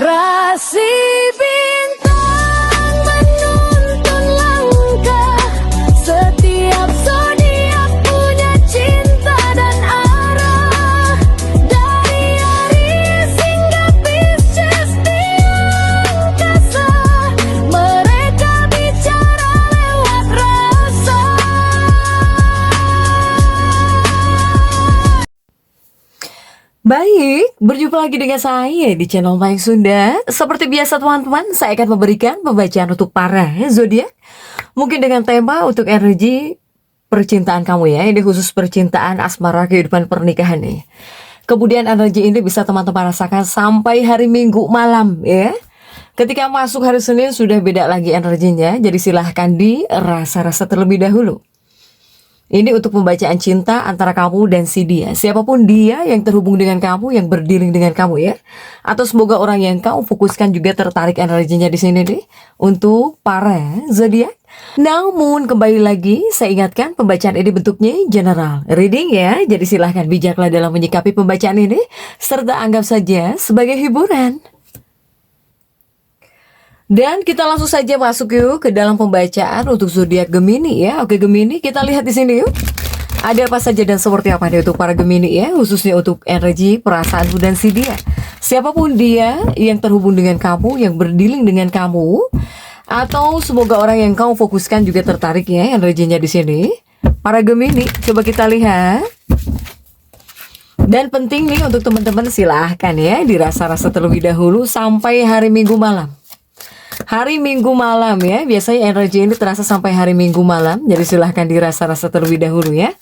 Rasi bintang menuntun langkah, setiap zodiak punya cinta dan arah. Dari Aries hingga Pisces di angkasa, mereka bicara lewat rasa. Baik, berjumpa lagi dengan saya di channel Mayang Sunda. Seperti biasa teman-teman, saya akan memberikan pembacaan untuk para zodiak. Mungkin dengan tema untuk energi percintaan kamu ya. Ini khusus percintaan, asmara, kehidupan pernikahan nih. Kemudian energi ini bisa teman-teman rasakan sampai hari Minggu malam ya. Ketika masuk hari Senin sudah beda lagi energinya. Jadi silahkan dirasa-rasa terlebih dahulu. Ini untuk pembacaan cinta antara kamu dan si dia. Siapapun dia yang terhubung dengan kamu, yang berdealing dengan kamu ya. Atau semoga orang yang kamu fokuskan juga tertarik energinya di sini nih. Untuk para zodiak. Namun kembali lagi saya ingatkan pembacaan ini bentuknya general reading ya. Jadi silahkan bijaklah dalam menyikapi pembacaan ini. Serta anggap saja sebagai hiburan. Dan kita langsung saja masuk yuk ke dalam pembacaan untuk zodiak Gemini ya. Oke Gemini, kita lihat di sini yuk. Ada apa saja dan seperti apa nih untuk para Gemini ya, khususnya untuk energi perasaanmu dan si dia. Siapapun dia yang terhubung dengan kamu, yang berdealing dengan kamu, atau semoga orang yang kamu fokuskan juga tertarik ya energinya di sini. Para Gemini, coba kita lihat. Dan penting nih untuk teman-teman silahkan ya dirasa-rasa terlebih dahulu sampai hari Minggu malam. Hari Minggu malam ya, biasanya energi ini terasa sampai hari Minggu malam. Jadi silahkan dirasa-rasa terlebih dahulu ya.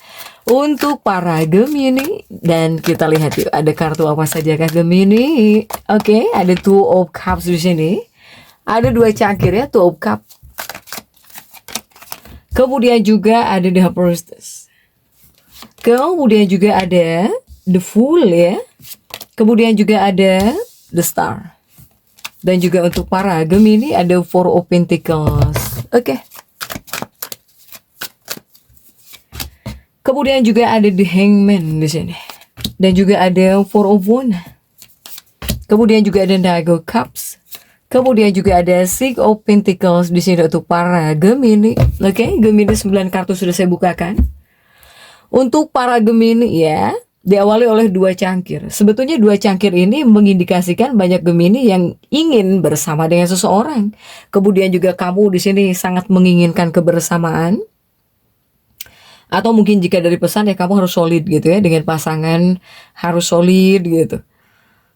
Untuk para Gemini, dan kita lihat yuk ada kartu apa saja kah Gemini. Oke, ada Two of Cups di sini. Ada 2 cangkir ya, Two of Cups. Kemudian juga ada The Priestess. Kemudian juga ada The Fool ya. Kemudian juga ada The Star. Dan juga untuk para Gemini ada Four of Pentacles. Oke. Kemudian juga ada The Hangman di sini. Dan juga ada Four of Wands. Kemudian juga ada Knight of Cups. Kemudian juga ada Six of Pentacles di sini untuk para Gemini. Oke, Gemini 9 kartu sudah saya bukakan. Untuk para Gemini ya, diawali oleh 2 cangkir. Sebetulnya 2 cangkir ini mengindikasikan banyak Gemini yang ingin bersama dengan seseorang. Kemudian juga kamu di sini sangat menginginkan kebersamaan. Atau mungkin jika dari pesan ya kamu harus solid gitu ya dengan pasangan, harus solid gitu.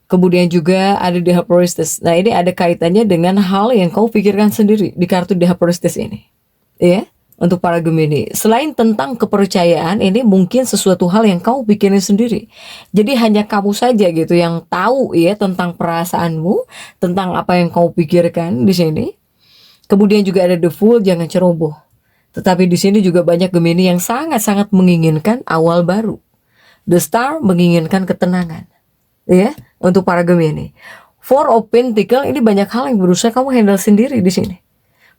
Kemudian juga ada The Priestess. Nah, ini ada kaitannya dengan hal yang kau pikirkan sendiri di kartu The Priestess ini. Ya. Untuk para Gemini, selain tentang kepercayaan, ini mungkin sesuatu hal yang kamu pikirin sendiri. Jadi hanya kamu saja gitu yang tahu ya tentang perasaanmu, tentang apa yang kamu pikirkan di sini. Kemudian juga ada The Fool, jangan ceroboh. Tetapi di sini juga banyak Gemini yang sangat-sangat menginginkan awal baru. The Star menginginkan ketenangan. Ya, untuk para Gemini. Four of Pentacles ini banyak hal yang berusaha kamu handle sendiri di sini.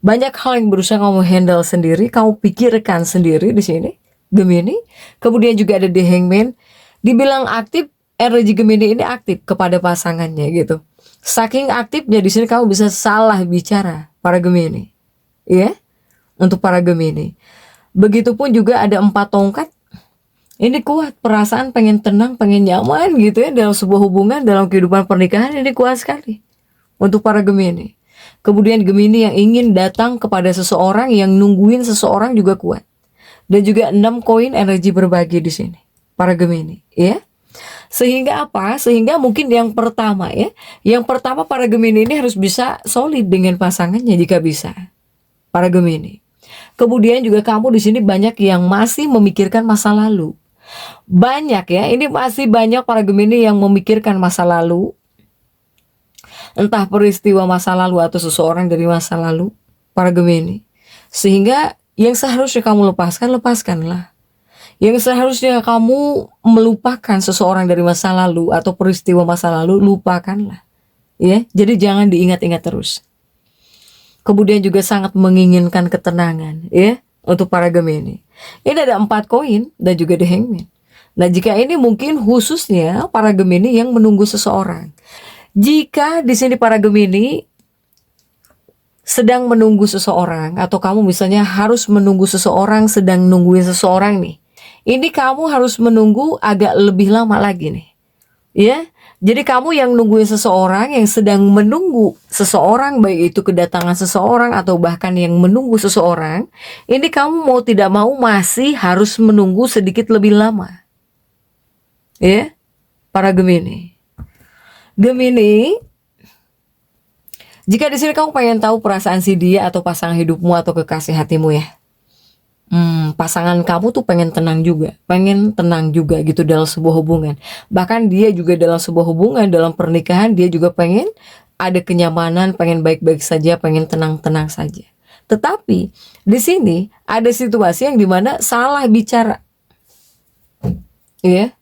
Banyak hal yang berusaha kamu handle sendiri, kamu pikirkan sendiri di sini, Gemini. Kemudian juga ada The Hangman. Dibilang aktif, energi Gemini ini aktif kepada pasangannya gitu. Saking aktifnya di sini kamu bisa salah bicara para Gemini. Ya, untuk para Gemini. Begitupun juga ada 4 tongkat. Ini kuat, perasaan pengen tenang, pengen nyaman gitu ya dalam sebuah hubungan, dalam kehidupan pernikahan ini kuat sekali. Untuk para Gemini. Kemudian Gemini yang ingin datang kepada seseorang, yang nungguin seseorang juga kuat. Dan juga 6 koin energi berbagi di sini. Para Gemini, ya. Sehingga apa? Sehingga mungkin yang pertama ya. Yang pertama para Gemini ini harus bisa solid dengan pasangannya jika bisa. Para Gemini. Kemudian juga kamu di sini banyak yang masih memikirkan masa lalu. Banyak ya, ini masih banyak para Gemini yang memikirkan masa lalu. Entah peristiwa masa lalu atau seseorang dari masa lalu, para Gemini. Sehingga yang seharusnya kamu lepaskan, lepaskanlah. Yang seharusnya kamu melupakan seseorang dari masa lalu atau peristiwa masa lalu, lupakanlah. Ya, jadi jangan diingat-ingat terus. Kemudian juga sangat menginginkan ketenangan, ya, untuk para Gemini. Ini ada 4 koin dan juga The Hangman. Nah, jika ini mungkin khususnya para Gemini yang menunggu seseorang. Jika di sini para Gemini sedang menunggu seseorang, atau kamu misalnya harus menunggu seseorang, sedang nungguin seseorang nih. Ini kamu harus menunggu agak lebih lama lagi nih. Ya, jadi kamu yang nungguin seseorang, yang sedang menunggu seseorang, baik itu kedatangan seseorang atau bahkan yang menunggu seseorang, ini kamu mau tidak mau masih harus menunggu sedikit lebih lama. Ya, para Gemini. Gemini, jika di sini kamu pengen tahu perasaan si dia atau pasangan hidupmu atau kekasih hatimu ya. Pasangan kamu tuh pengen tenang juga gitu dalam sebuah hubungan. Bahkan dia juga dalam sebuah hubungan, dalam pernikahan dia juga pengen ada kenyamanan, pengen baik-baik saja, pengen tenang-tenang saja. Tetapi di sini ada situasi yang dimana salah bicara, ya.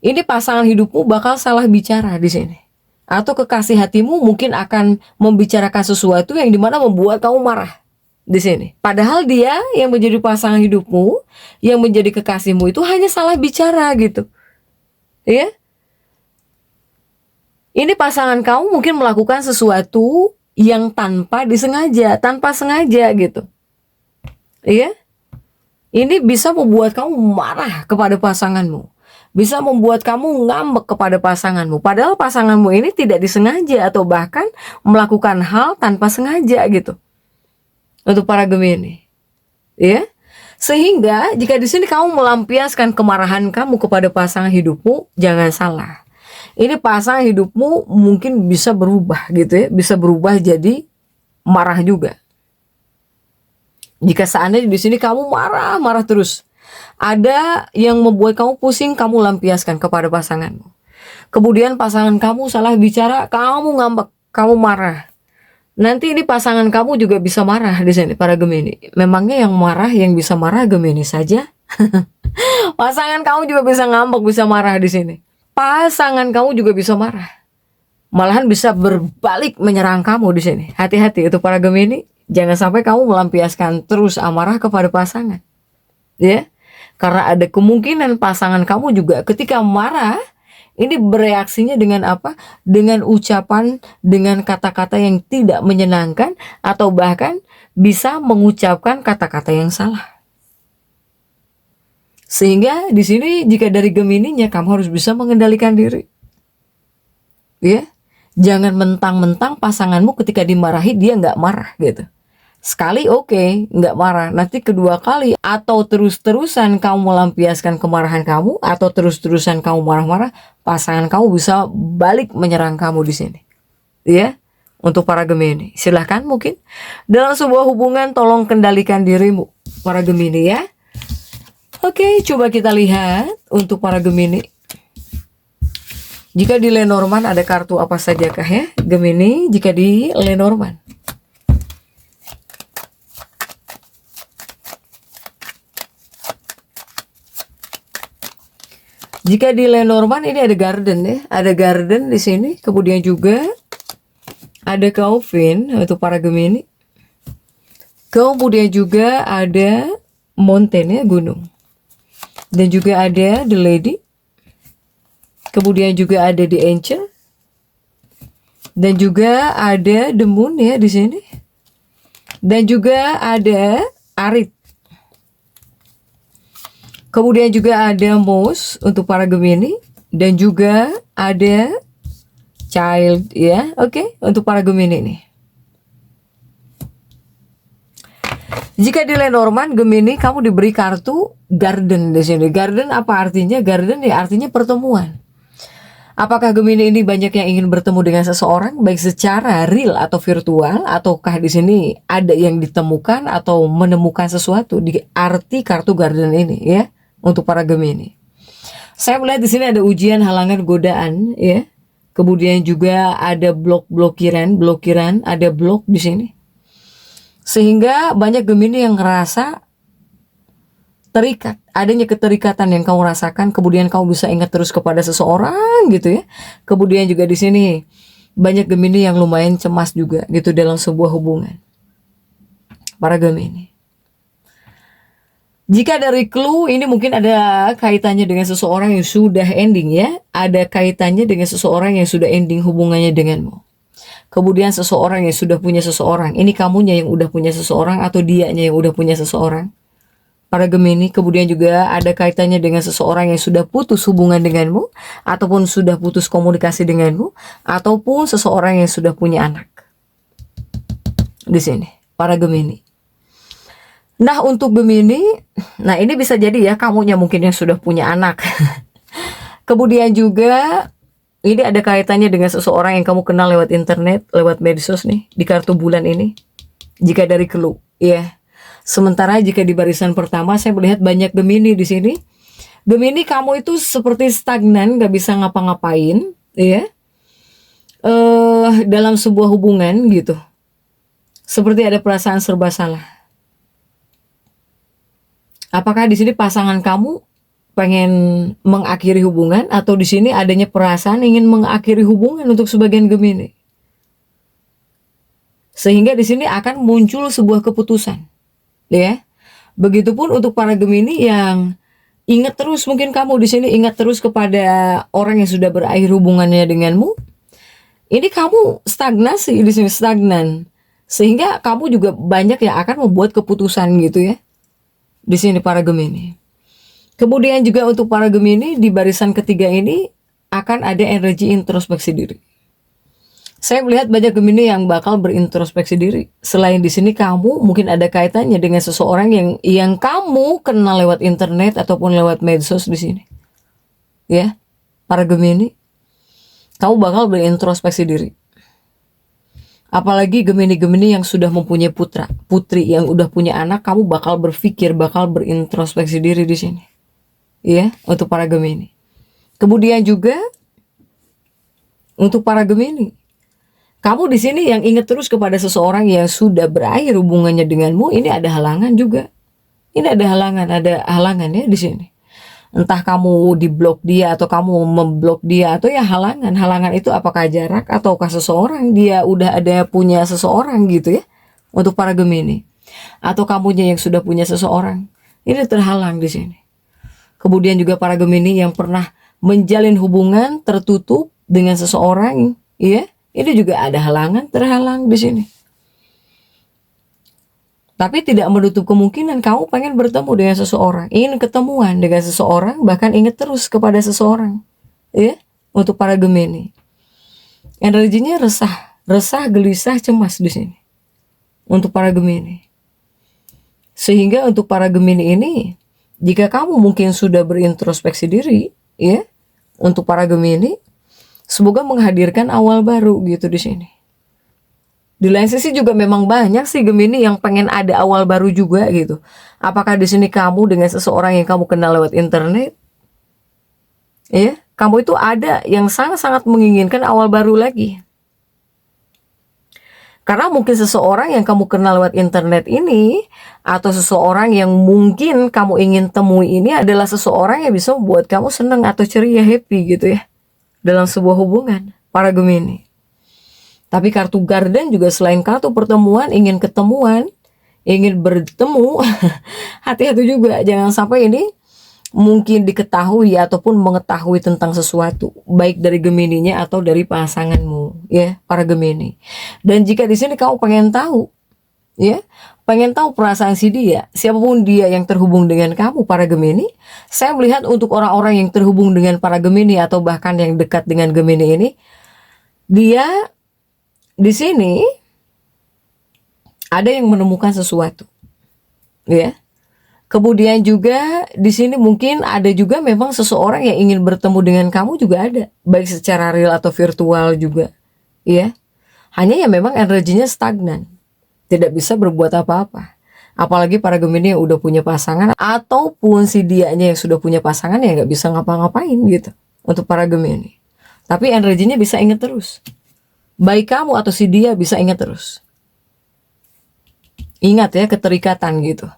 Ini pasangan hidupmu bakal salah bicara di sini, atau kekasih hatimu mungkin akan membicarakan sesuatu yang dimana membuat kamu marah. Di sini, padahal dia yang menjadi pasangan hidupmu, yang menjadi kekasihmu itu hanya salah bicara gitu, ya. Ini pasangan kamu mungkin melakukan sesuatu yang tanpa sengaja gitu, ya. Ini bisa membuat kamu marah kepada pasanganmu, bisa membuat kamu ngambek kepada pasanganmu, padahal pasanganmu ini tidak disengaja atau bahkan melakukan hal tanpa sengaja gitu. Untuk para Gemini, ya. Sehingga jika di sini kamu melampiaskan kemarahan kamu kepada pasangan hidupmu, jangan salah. Ini pasangan hidupmu mungkin bisa berubah gitu ya, bisa berubah jadi marah juga. Jika seandainya di sini kamu marah terus, ada yang membuat kamu pusing, kamu lampiaskan kepada pasanganmu. Kemudian pasangan kamu salah bicara, kamu ngambek, kamu marah. Nanti ini pasangan kamu juga bisa marah di sini para Gemini. Memangnya yang marah, yang bisa marah Gemini saja? Pasangan kamu juga bisa ngambek, bisa marah di sini. Pasangan kamu juga bisa marah. Malahan bisa berbalik menyerang kamu di sini. Hati-hati itu para Gemini, jangan sampai kamu melampiaskan terus amarah kepada pasangan. Ya. Karena ada kemungkinan pasangan kamu juga ketika marah ini bereaksinya dengan apa? Dengan ucapan, dengan kata-kata yang tidak menyenangkan, atau bahkan bisa mengucapkan kata-kata yang salah. Sehingga di sini jika dari Gemininya kamu harus bisa mengendalikan diri. Ya, jangan mentang-mentang pasanganmu ketika dimarahi dia nggak marah gitu. Sekali oke, nggak marah. Nanti kedua kali atau terus-terusan kamu melampiaskan kemarahan kamu, atau terus-terusan kamu marah-marah, pasangan kamu bisa balik menyerang kamu di sini. Ya, untuk para Gemini, silahkan mungkin dalam sebuah hubungan tolong kendalikan dirimu, para Gemini ya. Oke, coba kita lihat untuk para Gemini. Jika di Lenormand ada kartu apa sajakah ya, Gemini? Jika di Lenormand. Jika di Lenormand ini ada garden ya, ada garden di sini, kemudian juga ada Calvin untuk para Gemini. Kemudian juga ada mountain ya, gunung. Dan juga ada the lady. Kemudian juga ada the angel. Dan juga ada the moon ya di sini. Dan juga ada Arit. Kemudian juga ada Mouse untuk para Gemini, dan juga ada Child ya. Oke, untuk para Gemini nih. Jika di Lenormand Gemini kamu diberi kartu Garden di sini. Garden apa artinya? Garden ya artinya pertemuan. Apakah Gemini ini banyak yang ingin bertemu dengan seseorang baik secara real atau virtual, ataukah di sini ada yang ditemukan atau menemukan sesuatu di arti kartu Garden ini ya? Untuk para Gemini, saya melihat di sini ada ujian, halangan, godaan, ya. Kemudian juga ada blokiran, ada blok di sini. Sehingga banyak Gemini yang ngerasa terikat, adanya keterikatan yang kamu rasakan. Kemudian kamu bisa ingat terus kepada seseorang, gitu ya. Kemudian juga di sini banyak Gemini yang lumayan cemas juga, gitu dalam sebuah hubungan. Para Gemini. Jika dari clue ini mungkin ada kaitannya dengan seseorang yang sudah ending ya. Ada kaitannya dengan seseorang yang sudah ending hubungannya denganmu. Kemudian seseorang yang sudah punya seseorang. Ini kamunya yang udah punya seseorang atau dianya yang udah punya seseorang. Para Gemini, kemudian juga ada kaitannya dengan seseorang yang sudah putus hubungan denganmu, ataupun sudah putus komunikasi denganmu, ataupun seseorang yang sudah punya anak. Di sini, para Gemini. Nah, untuk Gemini, nah ini bisa jadi ya kamunya mungkin yang sudah punya anak. Kemudian juga ini ada kaitannya dengan seseorang yang kamu kenal lewat internet, lewat medsos nih, di kartu bulan ini. Jika dari clue, ya. Sementara jika di barisan pertama saya melihat banyak Gemini di sini. Gemini kamu itu seperti stagnan, gak bisa ngapa-ngapain, ya. Dalam sebuah hubungan gitu. Seperti ada perasaan serba salah. Apakah di sini pasangan kamu pengen mengakhiri hubungan atau di sini adanya perasaan ingin mengakhiri hubungan untuk sebagian Gemini? Sehingga di sini akan muncul sebuah keputusan. Ya, begitupun untuk para Gemini yang ingat terus, mungkin kamu di sini ingat terus kepada orang yang sudah berakhir hubungannya denganmu. Ini kamu stagnasi di sini, stagnan, sehingga kamu juga banyak yang akan membuat keputusan gitu ya. Di sini para Gemini. Kemudian juga untuk para Gemini di barisan ketiga ini akan ada energi introspeksi diri. Saya melihat banyak Gemini yang bakal berintrospeksi diri. Selain di sini kamu mungkin ada kaitannya dengan seseorang yang kamu kenal lewat internet ataupun lewat medsos di sini. Ya, para Gemini, kamu bakal berintrospeksi diri. Apalagi Gemini-Gemini yang sudah mempunyai putra, putri yang udah punya anak, kamu bakal berpikir, bakal berintrospeksi diri di sini. Ya, untuk para Gemini. Kemudian juga untuk para Gemini, kamu di sini yang ingat terus kepada seseorang yang sudah berakhir hubungannya denganmu, ini ada halangan juga. Ini ada halangan ya di sini. Entah kamu diblok dia atau kamu memblok dia atau ya halangan. Halangan itu apakah jarak ataukah seseorang dia udah ada punya seseorang gitu ya. Untuk para Gemini. Atau kamunya yang sudah punya seseorang. Ini terhalang di sini. Kemudian juga para Gemini yang pernah menjalin hubungan tertutup dengan seseorang, ya. Ini juga ada halangan, terhalang di sini. Tapi tidak menutup kemungkinan kamu pengen bertemu dengan seseorang, ingin ketemuan dengan seseorang, bahkan ingat terus kepada seseorang. Ya, untuk para Gemini. Energinya resah, gelisah, cemas di sini. Untuk para Gemini. Sehingga untuk para Gemini ini, jika kamu mungkin sudah berintrospeksi diri, ya, untuk para Gemini, semoga menghadirkan awal baru gitu di sini. Di lain sisi juga memang banyak sih Gemini yang pengen ada awal baru juga gitu. Apakah di sini kamu dengan seseorang yang kamu kenal lewat internet? Ya, kamu itu ada yang sangat-sangat menginginkan awal baru lagi. Karena mungkin seseorang yang kamu kenal lewat internet ini atau seseorang yang mungkin kamu ingin temui ini adalah seseorang yang bisa membuat kamu senang atau ceria, happy gitu ya. Dalam sebuah hubungan, para Gemini. Tapi kartu Garden juga selain kartu pertemuan, ingin ketemuan, ingin bertemu, hati-hati juga. Jangan sampai ini mungkin diketahui ataupun mengetahui tentang sesuatu. Baik dari Gemininya atau dari pasanganmu, ya, para Gemini. Dan jika di sini kamu pengen tahu, ya, pengen tahu perasaan si dia, siapapun dia yang terhubung dengan kamu, para Gemini, saya melihat untuk orang-orang yang terhubung dengan para Gemini atau bahkan yang dekat dengan Gemini ini, dia di sini ada yang menemukan sesuatu, ya. Kemudian juga di sini mungkin ada juga memang seseorang yang ingin bertemu dengan kamu juga ada, baik secara real atau virtual juga, ya. Hanya ya memang energinya stagnan. Tidak bisa berbuat apa-apa. Apalagi para Gemini yang udah punya pasangan ataupun si dianya yang sudah punya pasangan ya nggak bisa ngapa-ngapain gitu untuk para Gemini. Tapi energinya bisa ingat terus. Baik kamu atau si dia bisa ingat terus. Ingat ya keterikatan gitu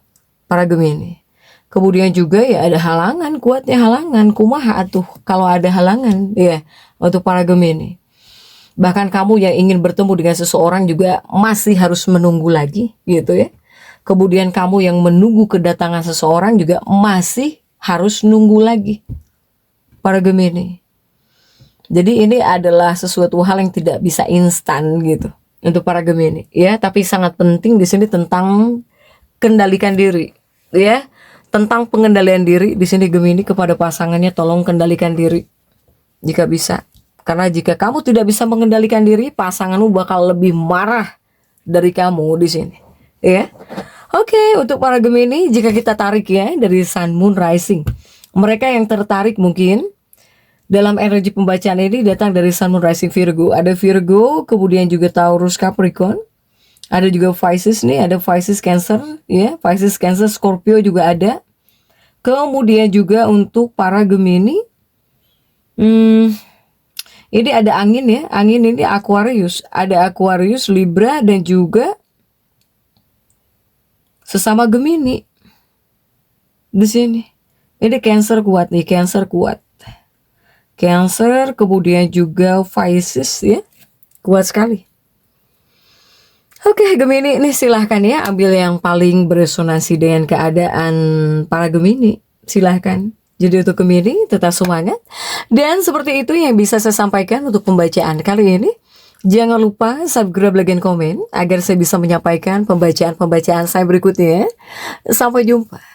para Gemini. Kemudian juga ya ada halangan, kuatnya halangan. Kumaha atuh kalau ada halangan ya untuk para Gemini. Bahkan kamu yang ingin bertemu dengan seseorang juga masih harus menunggu lagi gitu ya. Kemudian kamu yang menunggu kedatangan seseorang juga masih harus nunggu lagi. Para Gemini. Jadi ini adalah sesuatu hal yang tidak bisa instan gitu untuk para Gemini, ya. Tapi sangat penting di sini tentang kendalikan diri, ya. Tentang pengendalian diri di sini Gemini kepada pasangannya, tolong kendalikan diri jika bisa. Karena jika kamu tidak bisa mengendalikan diri, pasanganmu bakal lebih marah dari kamu di sini, ya. Oke, untuk para Gemini, jika kita tarik ya dari Sun, Moon, Rising, mereka yang tertarik mungkin dalam energi pembacaan ini datang dari Sun, Moon, Rising, Virgo. Ada Virgo, kemudian juga Taurus, Capricorn. Ada juga Pisces nih, ada Pisces, Cancer, ya. Pisces, Cancer, Scorpio juga ada. Kemudian juga untuk para Gemini, ini ada angin ya. Angin ini Aquarius. Ada Aquarius, Libra, dan juga sesama Gemini di sini. Ini Cancer kuat nih, Cancer kuat. Cancer, kemudian juga Pisces ya, kuat sekali. Oke Gemini, ini silahkan ya ambil yang paling beresonansi dengan keadaan para Gemini. Silahkan. Jadi untuk Gemini tetap semangat. Dan seperti itu yang bisa saya sampaikan untuk pembacaan kali ini. Jangan lupa subscribe, like, dan komen agar saya bisa menyampaikan pembacaan-pembacaan saya berikutnya. Sampai jumpa.